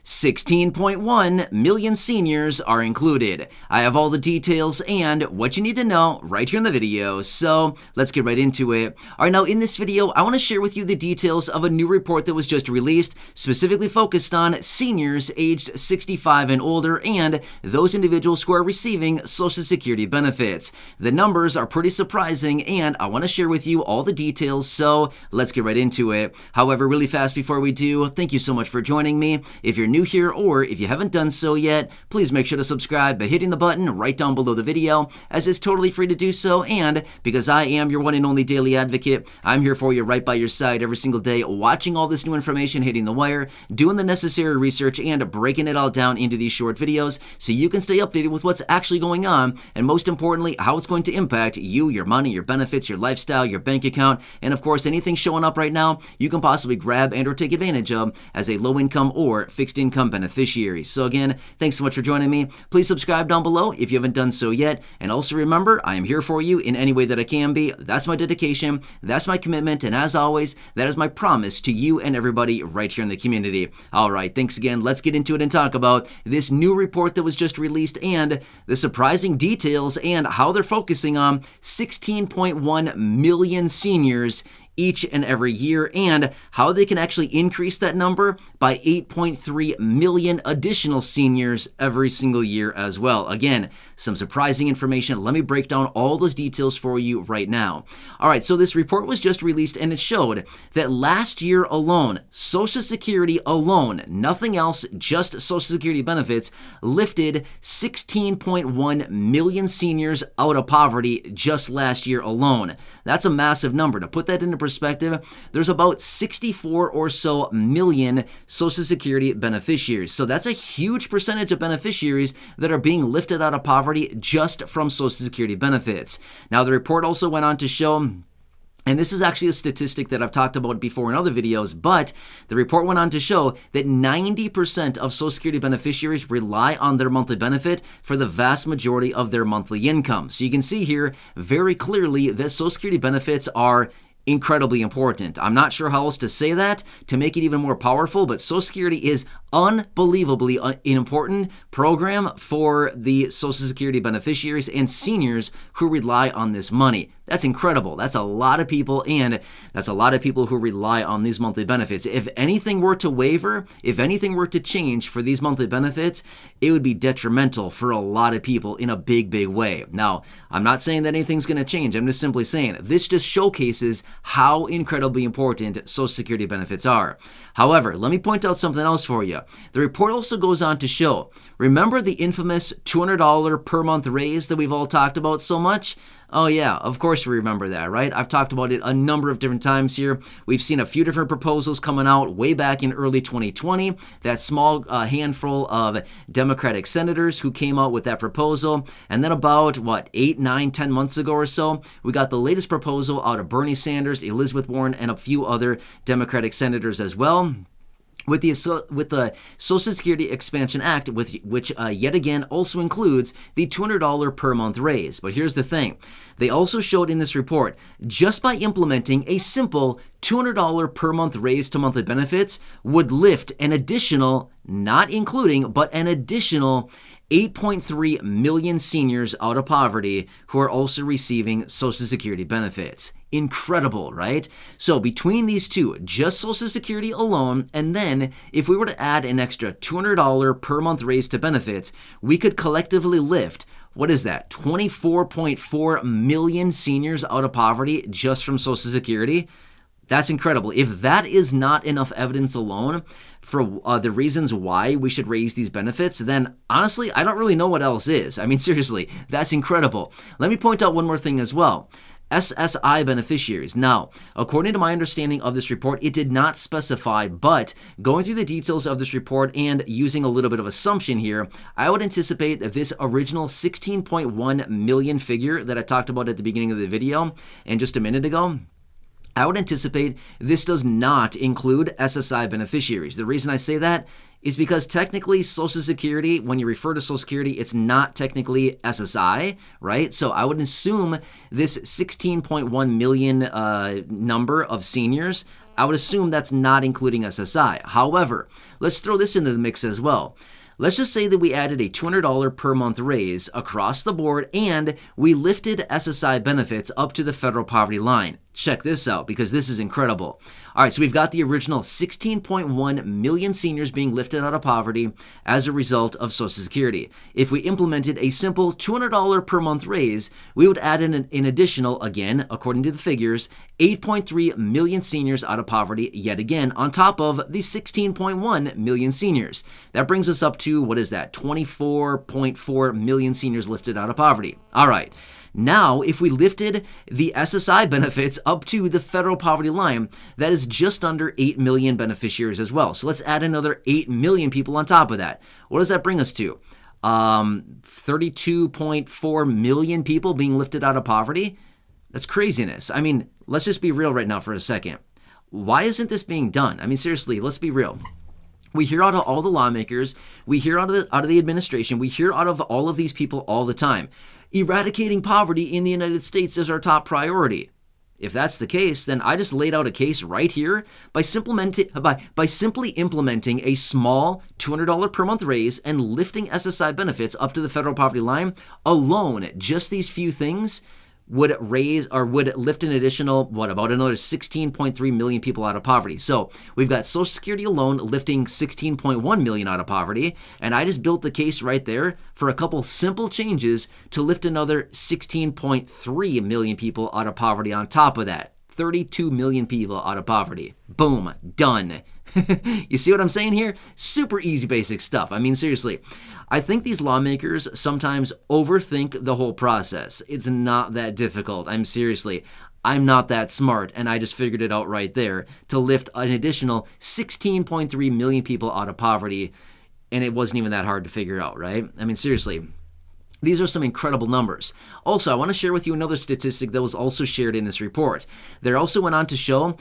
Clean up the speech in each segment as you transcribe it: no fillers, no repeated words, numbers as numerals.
16.1 million seniors are included. I have all the details and what you need to know right here in the video, so let's get right into it. All right, now in this video, I want to share with you the details of a new report that was just released, specifically focused on seniors aged 65 and older and those individuals who are receiving Social Security benefits. The numbers are pretty surprising, and I want to share with you all the details, so let's get right into it. However, really fast before we do, thank you so much for joining me. If you're new here or if you haven't done so yet, please make sure to subscribe by hitting the button right down below the video, as it's totally free to do so, and because I am your one and only daily advocate, I'm here for you right by your side every single day, watching all this new information hitting the wire, doing the necessary research, and breaking it all down into these short videos so you can stay updated with what's actually going on, and most importantly, how it's going to impact you, your money, your benefits, your lifestyle, your bank account, and of course, anything showing up right now you can possibly grab and or take advantage of as a low-income or fixed-income beneficiary. So again, thanks so much for joining me. Please subscribe down below if you haven't done so yet, and also remember, I am here for you in any way that I can be. That's my dedication, that's my commitment, and as always, that is my promise to you and everybody right here in the community. All right, thanks again. Let's get into it and talk about this new report that was just released and the surprising details and how they're focusing on 16.1 million seniors each and every year, and how they can actually increase that number by 8.3 million additional seniors every single year as well. Again, some surprising information. Let me break down all those details for you right now. All right, so this report was just released, and it showed that last year alone, Social Security alone, nothing else, just Social Security benefits, lifted 16.1 million seniors out of poverty just last year alone. That's a massive number. To put that into perspective, there's about 64 or so million Social Security beneficiaries. So that's a huge percentage of beneficiaries that are being lifted out of poverty just from Social Security benefits. Now, the report also went on to show, and this is actually a statistic that I've talked about before in other videos, but the report went on to show that 90% of Social Security beneficiaries rely on their monthly benefit for the vast majority of their monthly income. So you can see here very clearly that Social Security benefits are incredibly important. I'm not sure how else to say that to make it even more powerful, but Social Security is unbelievably an important program for the Social Security beneficiaries and seniors who rely on this money. That's incredible. That's a lot of people, and that's a lot of people who rely on these monthly benefits. If anything were to waver, if anything were to change for these monthly benefits, it would be detrimental for a lot of people in a big, big way. Now, I'm not saying that anything's going to change. I'm just simply saying this just showcases how incredibly important Social Security benefits are. However, let me point out something else for you. The report also goes on to show, remember the infamous $200 per month raise that we've all talked about so much? Oh yeah, of course we remember that, right? I've talked about it a number of different times here. We've seen a few different proposals coming out way back in early 2020. That small handful of Democratic senators who came out with that proposal. And then about, 8, 9, 10 months ago or so, we got the latest proposal out of Bernie Sanders, Elizabeth Warren, and a few other Democratic senators as well, with the Social Security Expansion Act, which yet again also includes the $200 per month raise. But here's the thing. They also showed in this report, just by implementing a simple $200 per month raise to monthly benefits would lift an additional, not including, but an additional 8.3 million seniors out of poverty who are also receiving Social Security benefits. Incredible, right? So between these two, just Social Security alone, and then if we were to add an extra $200 per month raise to benefits, we could collectively lift, what is that, 24.4 million seniors out of poverty just from Social Security? That's incredible. If that is not enough evidence alone for the reasons why we should raise these benefits, then honestly, I don't really know what else is. I mean, seriously, that's incredible. Let me point out one more thing as well. SSI beneficiaries. Now, according to my understanding of this report, it did not specify, but going through the details of this report and using a little bit of assumption here, I would anticipate that this original 16.1 million figure that I talked about at the beginning of the video and just a minute ago, I would anticipate this does not include SSI beneficiaries. The reason I say that is because technically Social Security, when you refer to Social Security, it's not technically SSI, right? So I would assume this 16.1 million number of seniors, I would assume that's not including SSI. However, let's throw this into the mix as well. Let's just say that we added a $200 per month raise across the board and we lifted SSI benefits up to the federal poverty line. Check this out because this is incredible. All right, so we've got the original 16.1 million seniors being lifted out of poverty as a result of Social Security. If we implemented a simple $200 per month raise, we would add in an additional, again, according to the figures, 8.3 million seniors out of poverty yet again on top of the 16.1 million seniors. That brings us up to, what is that, 24.4 million seniors lifted out of poverty. All right. Now, if we lifted the SSI benefits up to the federal poverty line, that is just under 8 million beneficiaries as well. So let's add another 8 million people on top of that. What does that bring us to? 32.4 million people being lifted out of poverty? That's craziness. I mean, let's just be real right now for a second. Why isn't this being done? I mean, seriously, let's be real. We hear out of all the lawmakers, we hear out of the administration, we hear out of all of these people all the time. Eradicating poverty in the United States is our top priority. If that's the case, then I just laid out a case right here by simply implementing a small $200 per month raise and lifting SSI benefits up to the federal poverty line alone. Just these few things would raise or would lift an additional, about another 16.3 million people out of poverty. So we've got Social Security alone lifting 16.1 million out of poverty, and I just built the case right there for a couple simple changes to lift another 16.3 million people out of poverty on top of that. 32 million people out of poverty. Boom, done. You see what I'm saying here? Super easy, basic stuff. I mean, seriously, I think these lawmakers sometimes overthink the whole process. It's not that difficult. I'm not that smart, and I just figured it out right there to lift an additional 16.3 million people out of poverty, and it wasn't even that hard to figure out, right? I mean, seriously. These are some incredible numbers. Also, I want to share with you another statistic that was also shared in this report. They also went on to show,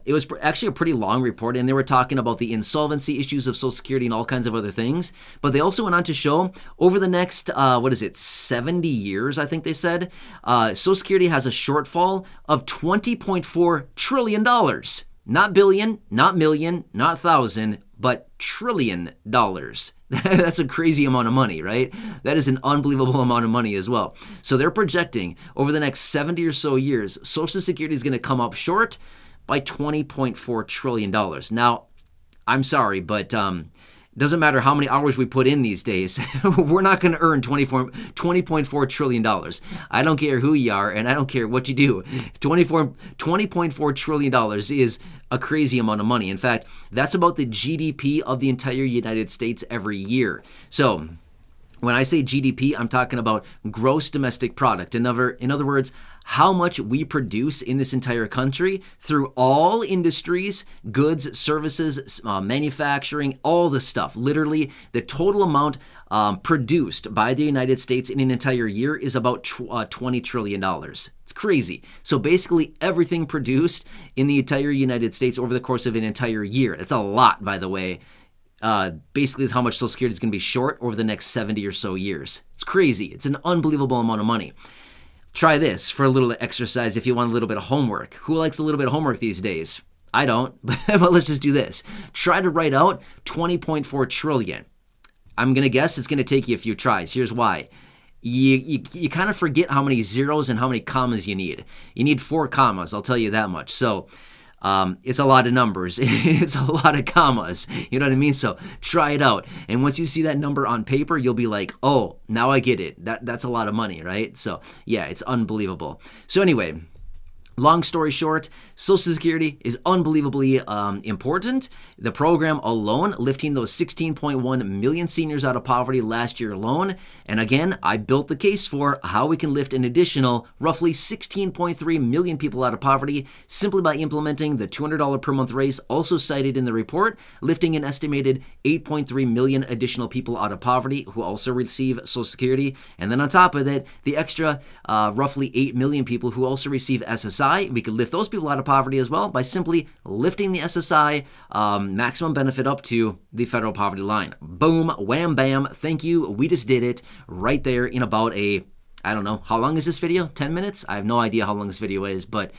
it was actually a pretty long report, and they were talking about the insolvency issues of Social Security and all kinds of other things. But they also went on to show over the next, 70 years, I think they said, Social Security has a shortfall of $20.4 trillion. Not billion, not million, not thousand, but $1 trillion. That's a crazy amount of money, right? That is an unbelievable amount of money as well. So they're projecting over the next 70 or so years, Social Security is going to come up short by $20.4 trillion. Now, I'm sorry, but doesn't matter how many hours we put in these days, we're not going to earn $20.4 trillion. I don't care who you are, and I don't care what you do. $20.4 trillion is a crazy amount of money. In fact, that's about the GDP of the entire United States every year. So when I say GDP, I'm talking about gross domestic product. In other words, how much we produce in this entire country through all industries, goods, services, manufacturing, all the stuff. Literally, the total amount produced by the United States in an entire year is about $20 trillion. It's crazy. So basically, everything produced in the entire United States over the course of an entire year. That's a lot, by the way. Basically is how much Social Security is going to be short over the next 70 or so years. It's crazy. It's an unbelievable amount of money. Try this for a little exercise if you want a little bit of homework. Who likes a little bit of homework these days? I don't, but let's just do this. Try to write out 20.4 trillion. I'm going to guess it's going to take you a few tries. Here's why. You kind of forget how many zeros and how many commas you need. You need 4 commas, I'll tell you that much. So it's a lot of numbers. It's a lot of commas. You know what I mean? So try it out. And once you see that number on paper, you'll be like, oh, now I get it. That's a lot of money, right? So yeah, it's unbelievable. So anyway, long story short, Social Security is unbelievably important. The program alone, lifting those 16.1 million seniors out of poverty last year alone. And again, I built the case for how we can lift an additional roughly 16.3 million people out of poverty simply by implementing the $200 per month raise, also cited in the report, lifting an estimated 8.3 million additional people out of poverty who also receive Social Security. And then on top of that, the extra roughly 8 million people who also receive SSI. We could lift those people out of poverty as well by simply lifting the SSI maximum benefit up to the federal poverty line. Boom, wham, bam, thank you. We just did it right there in about I don't know, how long is this video? 10 minutes? I have no idea how long this video is, but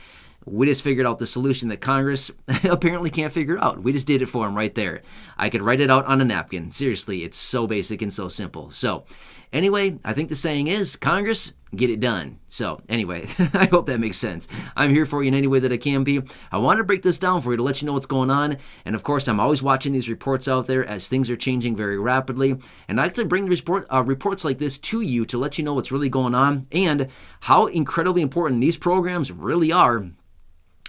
we just figured out the solution that Congress apparently can't figure out. We just did it for them right there. I could write it out on a napkin. Seriously, it's so basic and so simple. So anyway, I think the saying is, Congress, get it done. So anyway, I hope that makes sense. I'm here for you in any way that I can be. I want to break this down for you to let you know what's going on. And of course, I'm always watching these reports out there as things are changing very rapidly. And I like to bring reports like this to you to let you know what's really going on and how incredibly important these programs really are.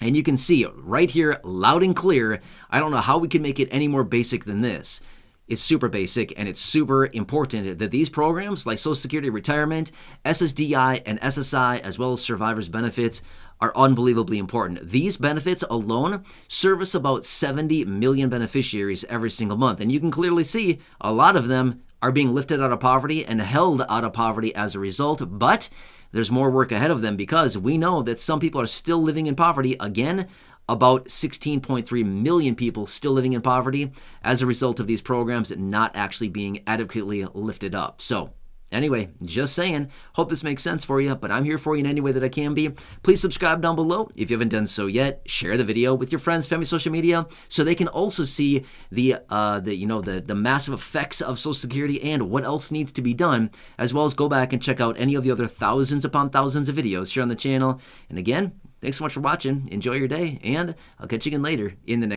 And you can see right here, loud and clear, I don't know how we can make it any more basic than this. It's super basic, and it's super important that these programs like Social Security Retirement, SSDI, and SSI, as well as survivors benefits, are unbelievably important. These benefits alone service about 70 million beneficiaries every single month. And you can clearly see a lot of them are being lifted out of poverty and held out of poverty as a result. But there's more work ahead of them because we know that some people are still living in poverty. Again, about 16.3 million people still living in poverty as a result of these programs not actually being adequately lifted up. So anyway, just saying, hope this makes sense for you, but I'm here for you in any way that I can be. Please subscribe down below if you haven't done so yet. Share the video with your friends, family, social media, so they can also see the massive effects of Social Security and what else needs to be done, as well as go back and check out any of the other thousands upon thousands of videos here on the channel. And again, thanks so much for watching. Enjoy your day, and I'll catch you again later in the next